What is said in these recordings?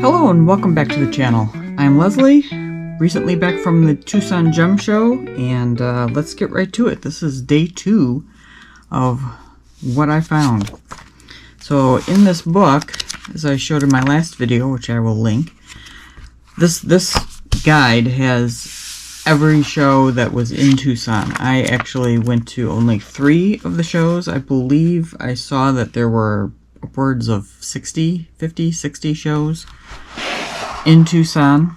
Hello and welcome back to the channel. I'm Leslie, recently back from the Tucson Gem show, and let's get right to it. This is day 2 of what I found. So in this book, as I showed in my last video, which I will link, this guide has every show that was in Tucson. I actually went to only 3 of the shows. I believe I saw that there were upwards of 50, 60 shows in Tucson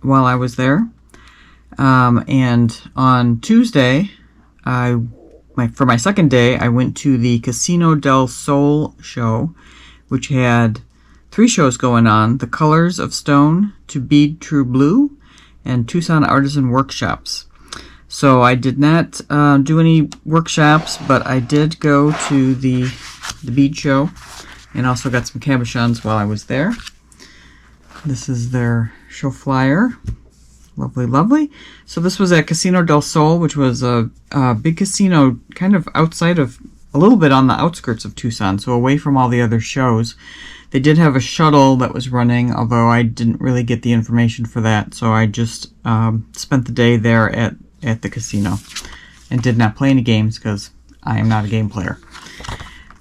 while I was there. And on Tuesday, for my second day, I went to the Casino del Sol show, which had 3 shows going on: The Colors of Stone, To Bead True Blue, and Tucson Artisan Workshops. So I did not do any workshops, but I did go to the bead show and also got some cabochons while I was there. This is their show flyer. Lovely, lovely. So this was at Casino del Sol, which was a big casino kind of outside of, a little bit on the outskirts of Tucson, so away from all the other shows. They did have a shuttle that was running, although I didn't really get the information for that, so I just spent the day there at the casino and did not play any games because I am not a game player.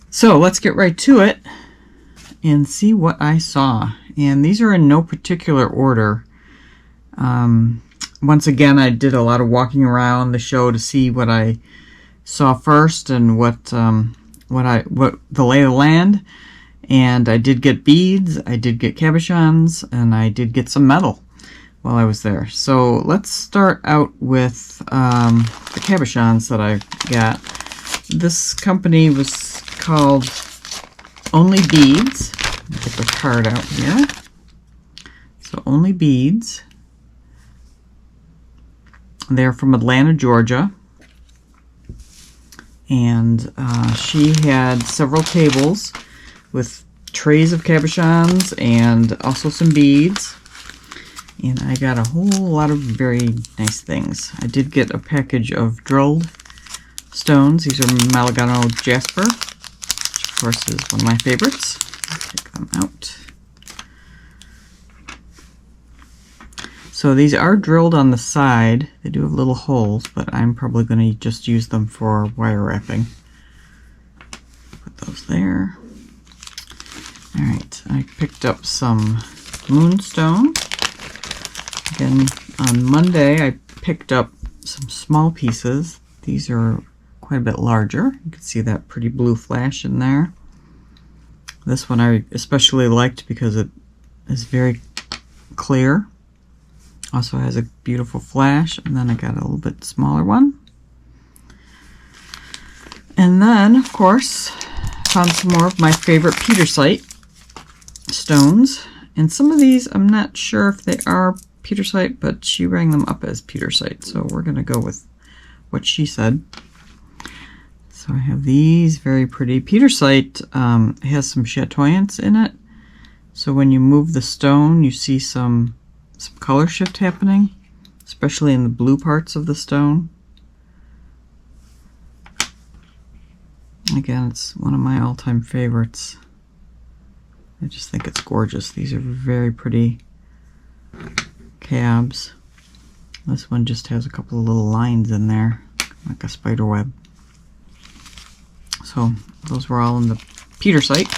So let's get right to it and see what I saw. And these are in no particular order. Once again, I did a lot of walking around the show to see what I saw first and what the lay of the land. And I did get beads, I did get cabochons, and I did get some metal while I was there. So let's start out with the cabochons that I got. This company was called Only Beads. Let me get the card out here. So Only Beads. They're from Atlanta, Georgia. And she had several tables with trays of cabochons and also some beads. And I got a whole lot of very nice things. I did get a package of drilled stones. These are Malagano Jasper, which of course is one of my favorites. Take them out. So these are drilled on the side. They do have little holes, but I'm probably going to just use them for wire wrapping. Put those there. Alright, I picked up some moonstone. Again, on Monday I picked up some small pieces. These are quite a bit larger. You can see that pretty blue flash in there. This one I especially liked because it is very clear. Also has a beautiful flash. And then I got a little bit smaller one. And then, of course, found some more of my favorite Petersite stones. And some of these, I'm not sure if they are Petersite, but she rang them up as Petersite. So we're going to go with what she said. So I have these very pretty. Petersite has some chatoyance in it. So when you move the stone, you see some color shift happening, especially in the blue parts of the stone. Again, it's one of my all-time favorites. I just think it's gorgeous. These are very pretty cabs. This one just has a couple of little lines in there, like a spider web. So those were all in the Petersite.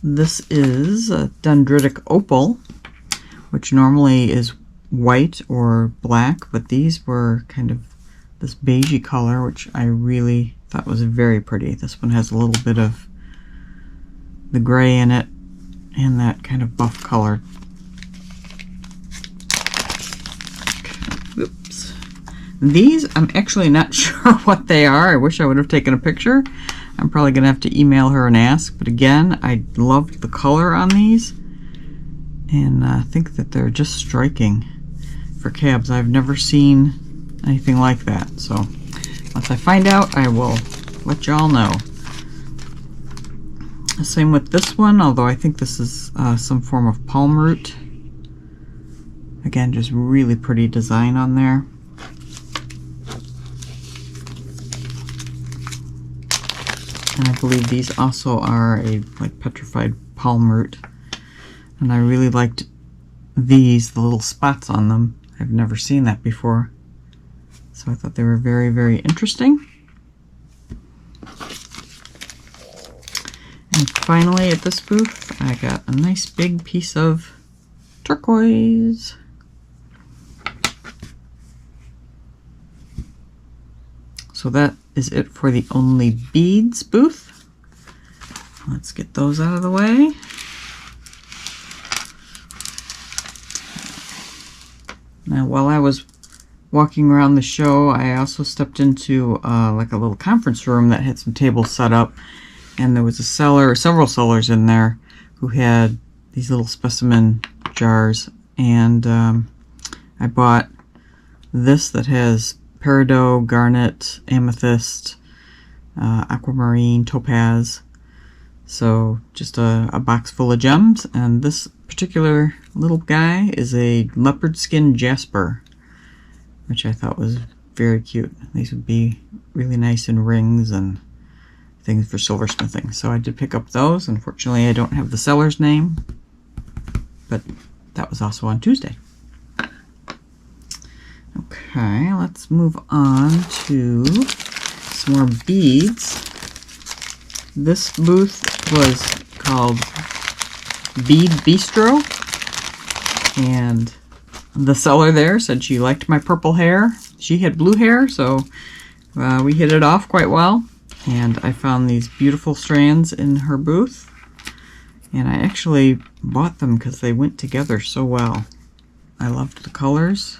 This is a dendritic opal, which normally is white or black, but these were kind of this beigey color, which I really thought was very pretty. This one has a little bit of the gray in it and that kind of buff color. Oops. These, I'm actually not sure what they are. I wish I would have taken a picture. I'm probably going to have to email her and ask. But again, I loved the color on these. And I think that they're just striking for cabs. I've never seen anything like that. So once I find out, I will let y'all know. Same with this one, although I think this is some form of palm root. Again, just really pretty design on there. And I believe these also are a like petrified palm root. And I really liked these, the little spots on them. I've never seen that before. So I thought they were very, very interesting. And finally at this booth, I got a nice big piece of turquoise. So that is it for the Only Beads booth. Let's get those out of the way. Now, while I was walking around the show, I also stepped into like a little conference room that had some tables set up, and there was a seller, several sellers in there who had these little specimen jars, and I bought this that has peridot, garnet, amethyst, aquamarine, topaz. So just a box full of gems, and this particular little guy is a leopard skin jasper, which I thought was very cute. These would be really nice in rings and things for silversmithing. So I did pick up those. Unfortunately, I don't have the seller's name, but that was also on Tuesday. Okay, let's move on to some more beads. This booth was called Bead Bistro, and the seller there said she liked my purple hair. She had blue hair, so we hit it off quite well, and I found these beautiful strands in her booth, and I actually bought them because they went together so well. I loved the colors.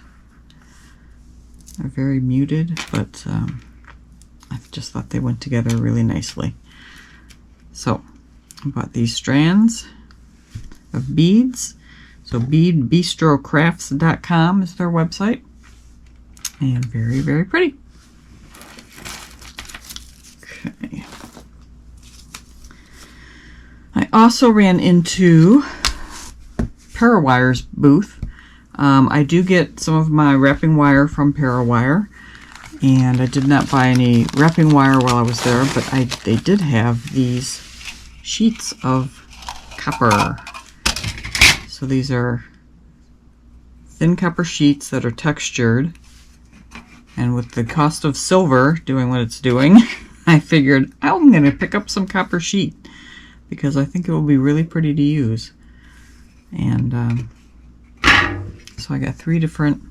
They're very muted, but I just thought they went together really nicely. So I bought these strands of beads. So beadbistrocrafts.com is their website. And very, very pretty. Okay. I also ran into Parawire's booth. I do get some of my wrapping wire from Parawire, and I did not buy any wrapping wire while I was there, but they did have these sheets of copper. So these are thin copper sheets that are textured, and with the cost of silver doing what it's doing, I figured I'm going to pick up some copper sheet because I think it will be really pretty to use. And so I got 3 different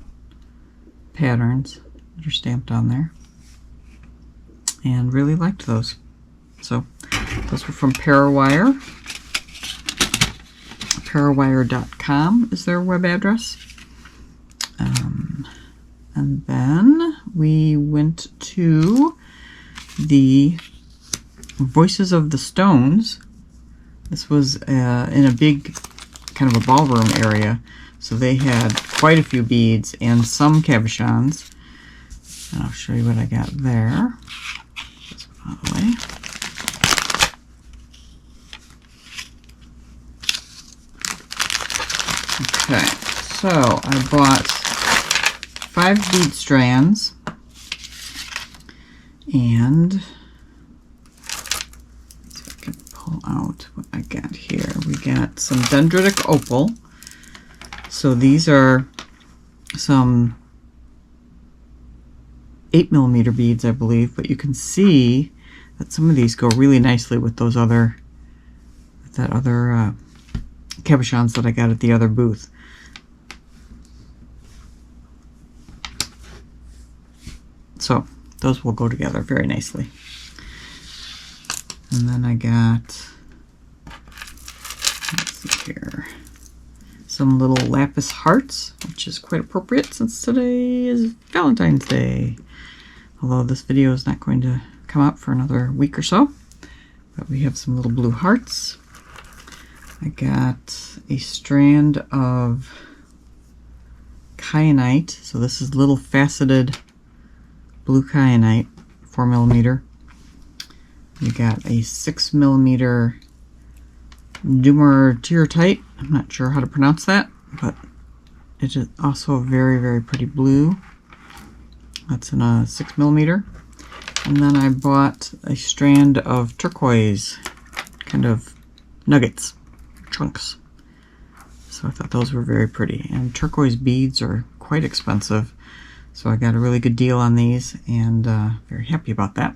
patterns that are stamped on there, and really liked those. So those were from Parawire. Parawire.com is their web address. And then we went to the Voices of the Stones. This was in a big kind of a ballroom area, so they had quite a few beads and some cabochons. And I'll show you what I got there. This one out of the way. Okay, so I bought 5 bead strands, and let's see if I can pull out what I got here. We got some dendritic opal. So these are some 8mm beads, I believe, but you can see that some of these go really nicely with those other, cabochons that I got at the other booth. So those will go together very nicely. And then I got, let's see here, some little lapis hearts, which is quite appropriate since today is Valentine's Day. Although this video is not going to come out for another week or so. But we have some little blue hearts. I got a strand of kyanite. So this is little faceted blue kyanite, 4mm. We got a 6mm dumartierite. I'm not sure how to pronounce that, but it is also very, very pretty blue. That's in a 6mm. And then I bought a strand of turquoise, kind of nuggets, chunks. So I thought those were very pretty. And turquoise beads are quite expensive. So I got a really good deal on these, and very happy about that.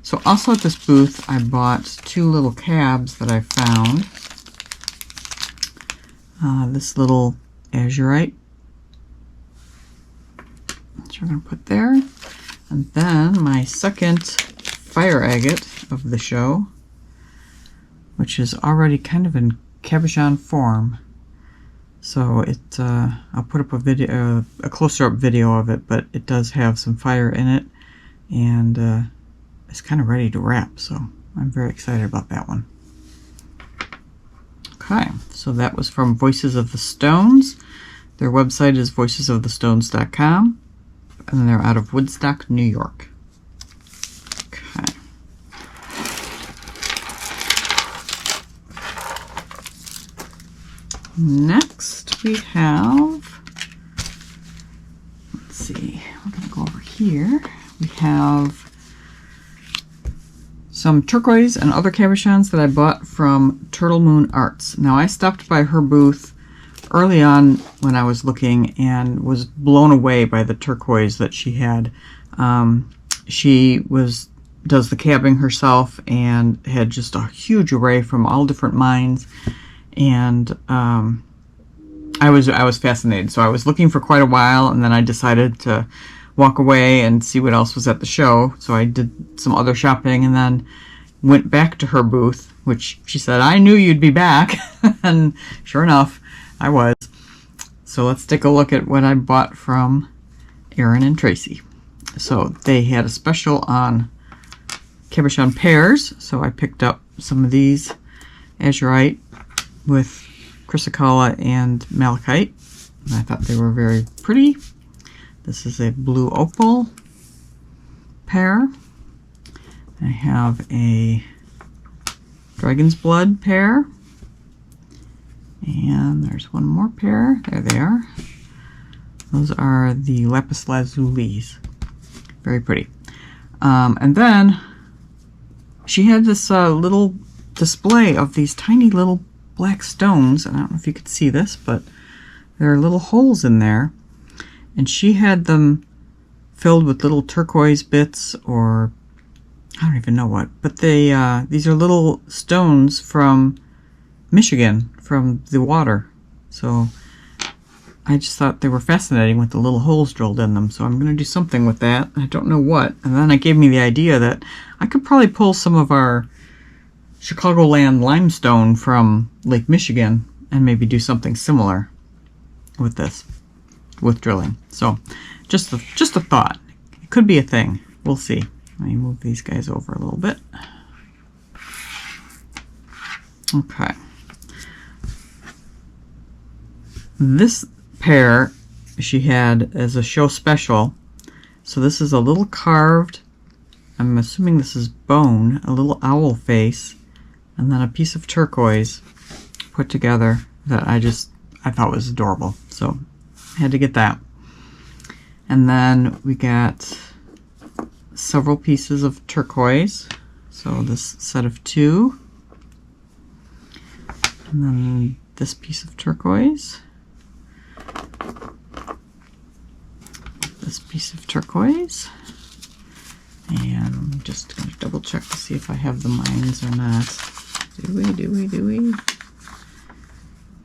So also at this booth, I bought 2 little cabs that I found. This little azurite, which we're going to put there. And then my second fire agate of the show, which is already kind of in cabochon form. So it, I'll put up a video, a closer up video of it, but it does have some fire in it, and it's kind of ready to wrap. So I'm very excited about that one. Okay, so that was from Voices of the Stones. Their website is voicesofthestones.com, and they're out of Woodstock, New York. Okay. Next we have, let's see, we're going to go over here. We have some turquoise and other cabochons that I bought from Turtle Moon Arts. Now I stopped by her booth early on when I was looking and was blown away by the turquoise that she had. She does the cabbing herself and had just a huge array from all different mines, and I was fascinated. So I was looking for quite a while, and then I decided to walk away and see what else was at the show. So I did some other shopping and then went back to her booth, which she said, I knew you'd be back. And sure enough, I was. So let's take a look at what I bought from Erin and Tracy. So they had a special on cabochon pears. So I picked up some of these azurite with chrysocolla and malachite. And I thought they were very pretty. This is a blue opal pear. I have a dragon's blood pear. And there's one more pear. There they are. Those are the lapis lazulis. Very pretty. And then she had this little display of these tiny little black stones. And I don't know if you could see this, but there are little holes in there. And she had them filled with little turquoise bits, or I don't even know what. But they these are little stones from Michigan, from the water. So I just thought they were fascinating with the little holes drilled in them. So I'm going to do something with that. I don't know what. And then it gave me the idea that I could probably pull some of our Chicagoland limestone from Lake Michigan and maybe do something similar with this, with drilling. So just a thought. It could be a thing. We'll see. Let me move these guys over a little bit. Okay. This pair she had as a show special. So this is a little carved, I'm assuming this is bone, a little owl face, and then a piece of turquoise put together that I thought was adorable. So I had to get that. And then we got several pieces of turquoise. So this set of 2. And then this piece of turquoise. This piece of turquoise. And I'm just going to double check to see if I have the mines or not. Do we?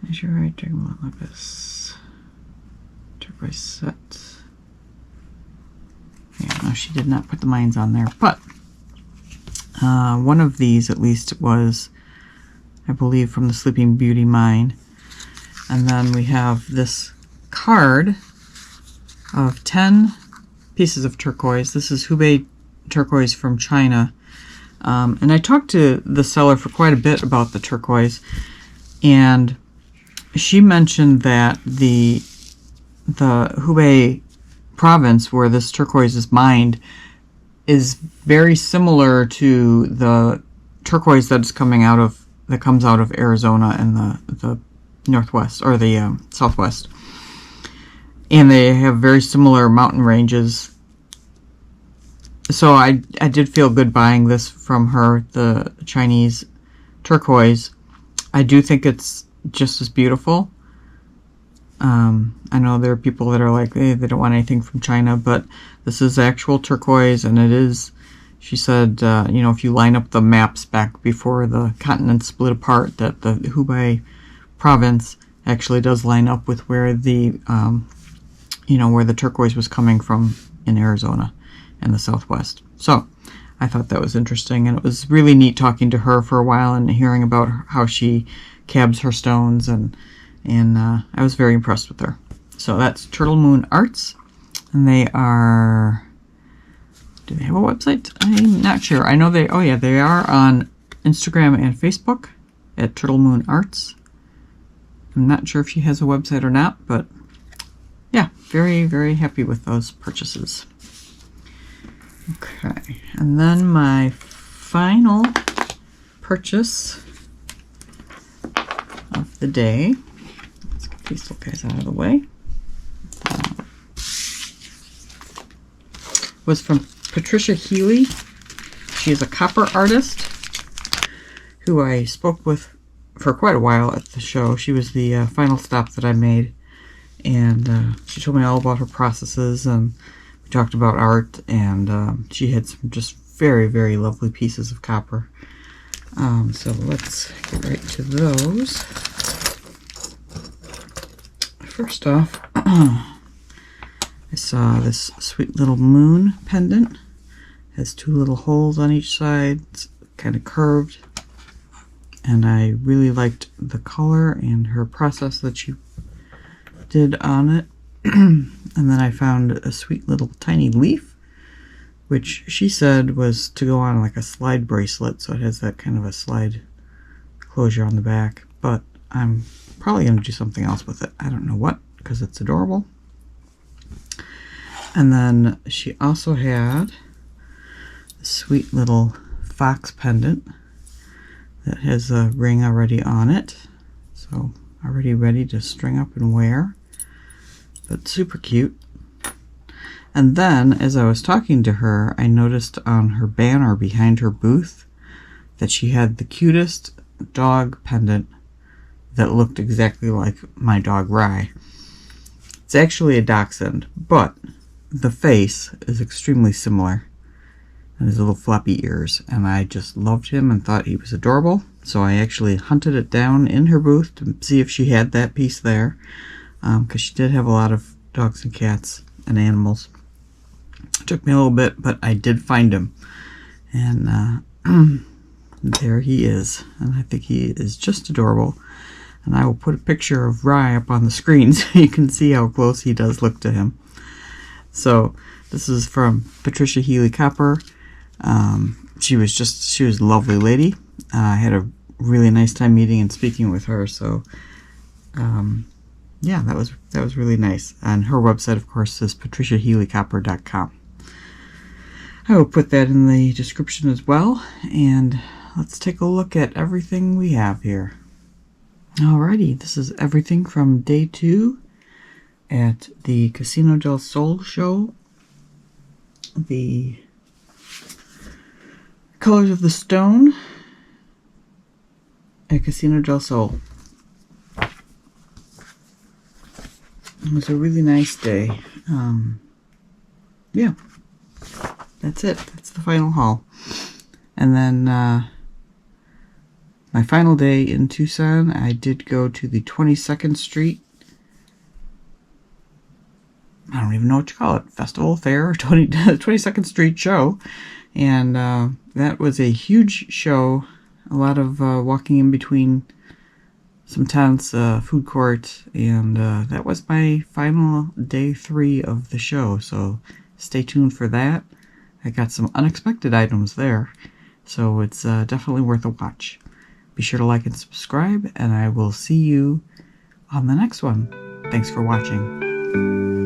Azurite, dragon lapis, turquoise set. Yeah, no, she did not put the mines on there, but one of these at least was, I believe, from the Sleeping Beauty mine. And then we have this card of 10 pieces of turquoise. This is Hubei turquoise from China. And I talked to the seller for quite a bit about the turquoise, and she mentioned that the Hubei province where this turquoise is mined is very similar to the turquoise that comes out of Arizona and the northwest, or the southwest. And they have very similar mountain ranges. So I did feel good buying this from her, the Chinese turquoise. I do think it's just as beautiful. I know there are people that are like, hey, they don't want anything from China, but this is actual turquoise, and it is, she said, you know, if you line up the maps back before the continents split apart, that the Hubei province actually does line up with where the, you know, where the turquoise was coming from in Arizona and the Southwest. So I thought that was interesting, and it was really neat talking to her for a while and hearing about how she cabs her stones, and I was very impressed with her. So that's Turtle Moon Arts, and they are, do they have a website? I'm not sure. I know they, oh yeah, they are on Instagram and Facebook at Turtle Moon Arts. I'm not sure if she has a website or not, but yeah, very, very happy with those purchases. Okay, and then my final purchase of the day, let's get these little guys out of the way, was from Patricia Healy. She is a copper artist who I spoke with for quite a while at the show. She was the final stop that I made, and she told me all about her processes, and we talked about art, and she had some just very, very lovely pieces of copper. So let's get right to those. First off, I saw this sweet little moon pendant. It has two little holes on each side. It's kind of curved. And I really liked the color and her process that she did on it. And then I found a sweet little tiny leaf, which she said was to go on like a slide bracelet. So it has that kind of a slide closure on the back. But I'm probably going to do something else with it. I don't know what, because it's adorable. And then she also had a sweet little fox pendant that has a ring already on it. So already ready to string up and wear. But super cute. And then, as I was talking to her, I noticed on her banner behind her booth that she had the cutest dog pendant that looked exactly like my dog Rye. It's actually a dachshund, but the face is extremely similar. And his little floppy ears. And I just loved him and thought he was adorable. So I actually hunted it down in her booth to see if she had that piece there. Because she did have a lot of dogs and cats and animals. It took me a little bit, but I did find him. And there he is. And I think he is just adorable. And I will put a picture of Rye up on the screen so you can see how close he does look to him. So this is from Patricia Healy Copper. She was a lovely lady. I had a really nice time meeting and speaking with her. So yeah, that was really nice. And her website, of course, is patriciahealycopper.com. I will put that in the description as well. And let's take a look at everything we have here. Alrighty, this is everything from day 2 at the Casino del Sol show. The colors of the stone at Casino del Sol. It was a really nice day. Yeah, that's it. That's the final haul. And then my final day in Tucson, I did go to the 22nd Street, I don't even know what you call it, festival, fair, 22nd Street show. And that was a huge show. A lot of walking in between some tents, food court, and that was my final day 3 of the show. So stay tuned for that. I got some unexpected items there. So it's definitely worth a watch. Be sure to like and subscribe, and I will see you on the next one. Thanks for watching.